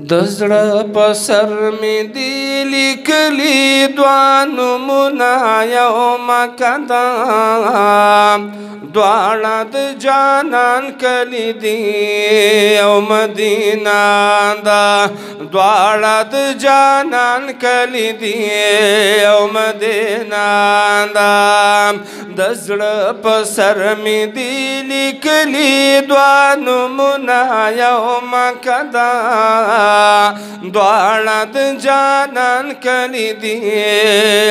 دزړه په سر می دی لیکلی دوه نومونه یوم کدا دواړه د جانان کلی دی او مدینه دا دواړه د جانان کلی دی او مدینه دا دزړه په سر می دی لیکلی دوه نومونه یوم کدا دواړه د جانان کلی دی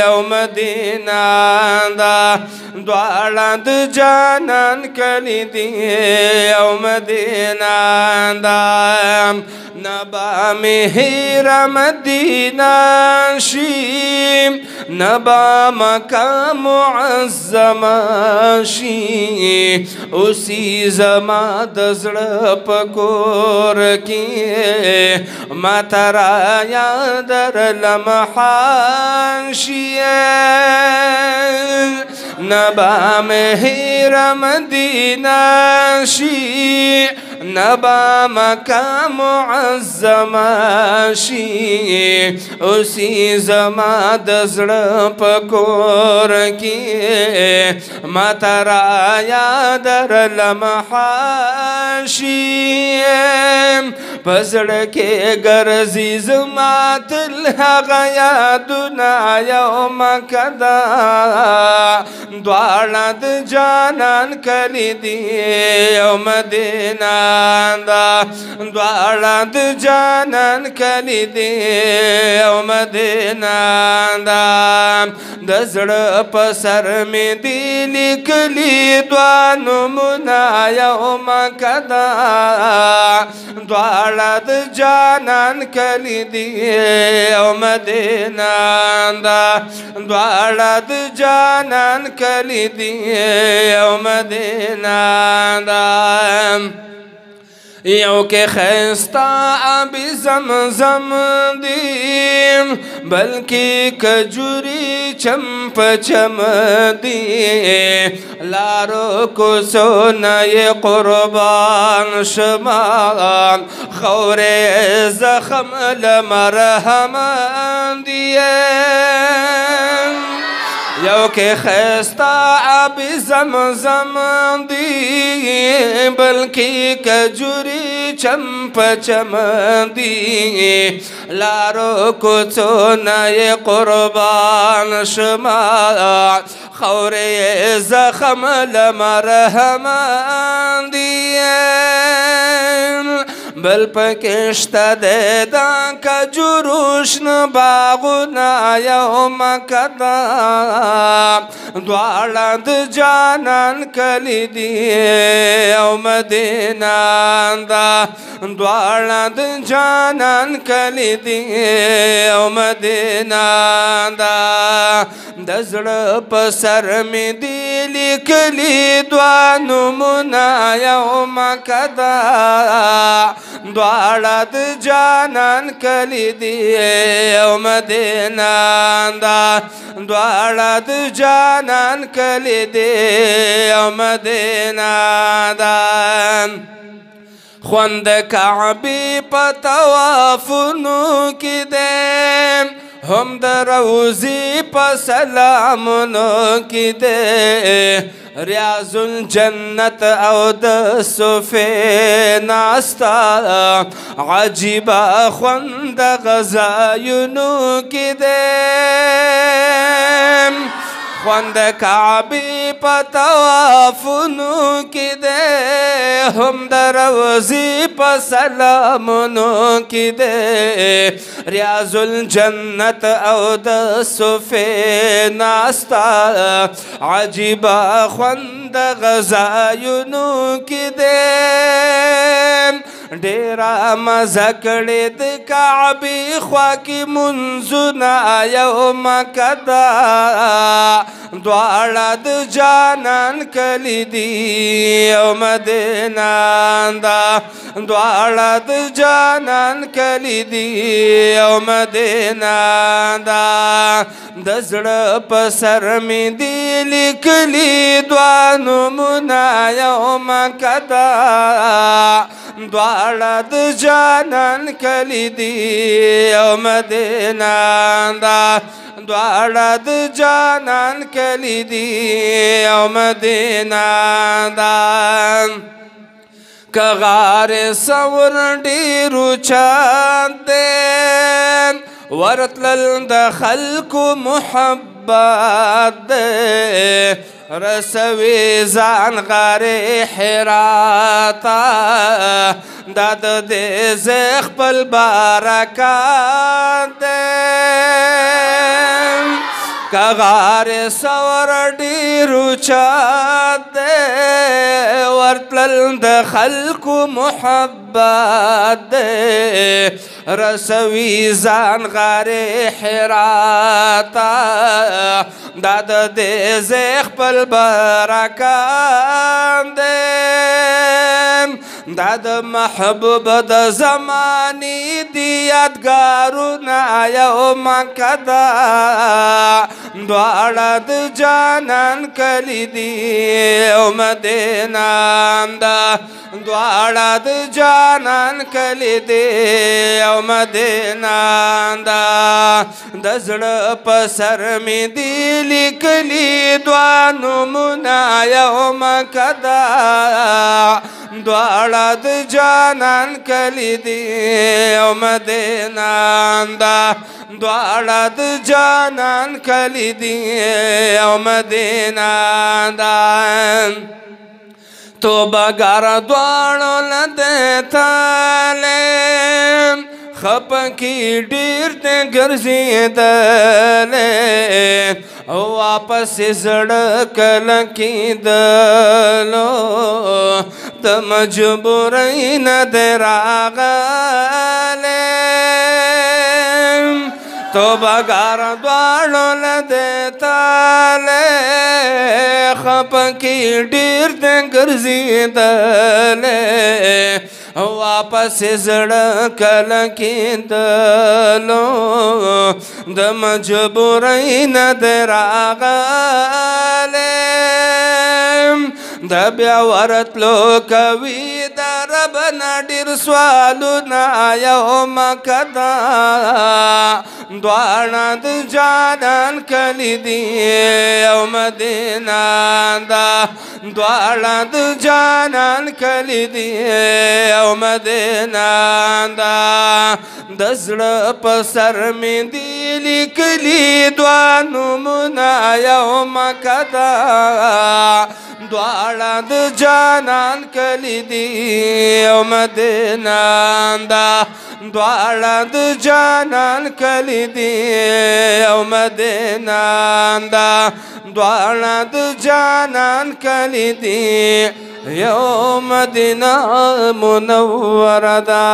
او مدینه دا دواړه د جانان کلی دی او مدینه دا نبا مهیر مدینه شي نبا مکه معظم شي اوسی زما د زړه په کور کې ما ترا یاد در لمحان شي نبا مهیر مدینه شي نبا مکه معظم شي اوسی زما د زړه په کور کې ما ترا یاد در لمحان شي په زړه کې ګرځي زما تل هغه یادونه یوم کدا دواړه د جانان کلی دی او مدینه دا دواړه د جانان کلی دی او مدینه دا د زړه په سر می دی لیکلی دوه نومونه یوم کدا دواړه د جانان کلی دی او مدینه دا دواړه د جانان کلی دی او مدینه دا یو کې خستا ابي زمزم دی بلکې کجوري چمپ چم دی لارو کو سونه قربان شما خور زخم لمرهم دی یو کې خستا ابي زمزم دی بلکې کجوري چمپ چم دی لارو کوڅونه قربان شما خور زخم لمرهم دی بل پکشتا ده دا کجروشن باغونا یوم کدا دواړه د جانان کلی دی او مدینه دا دواړه د جانان کلی دی او مدینه دا د زړه په سر می دی لیکلی دوه نومونه یوم کدا دواړه د جانان کلی دی او مدینه دا دواړه د جانان کلی دی او مدینه دا خوند کعبه په طوافونو کې دی هم د روزي په سلامونو کې دی ریاض الجنت او د صفه ناستا عجیبه خوند غزایونو کې دی خوند کعبه په طوافونو کې دی هم د روزي په سلامونو کې دی ریاض الجنت او د صفه ناستا عجیبه خوند غزایونو کې دی ډیره مزه کړې د کعبې خوا کې منځونه یوم کدا دواړه د جانان کلی دی او مدینه دا دواړه د جانان کلی دی او مدینه دا د زړه په سر مې دی لیکلي دوه نومونه یو مکه ده دواړه د جانان کلی دی او مدینه ده دواړه د جانان کلی دی او مدینه ده که غار سور ډیرو چاند دی ورتلل د خلکو محبت دی رسوي ځان غار حرا ته دا د دې ځای خپل برکات دی که غار سور ډیرو چاند دی ورتلل د خلکو محبت دی رسوي ځان غار حرا ته دا د دې ځای خپل برکات دی دا د محبوب د زمانې دی یادګارونه یو مکه ده دواړه د جانان کلی دی او مدینه ده دواړه د جانان کلی دی او مدینه ده د زړه په سر مې دی لیکلي دوه نومونه یو مکه ده دواړه د جانان کلی دی او مدینه ده دواړه د جانان کلی دی او مدینه ده توبه ګار دواړو لده تاله خپکی ډیر ته ګرځېدلې او واپس زړه کله کېدلو د مجبورۍ نه دی راغلی توبه ګار دواړو لده تاله خپکی ډیر ته ګرځېدلې واپس زړه کله کېدلو د مجبورۍ نه دی راغلی د بیا ورتلو کوي د رب نه ډېر سوالونه یو مکه ده دواړه د جانان کلی دی او مدینه ده دواړه د جانان کلی دی او مدینه ده د زړه په سر مې دی لیکلي دوه نومونه یو مکه ده دواړه د جانان کلی دی او مدینه ده دواړه د جانان کلی دی او مدینه ده دواړه د جانان کلی دی یو مدینه منوره ده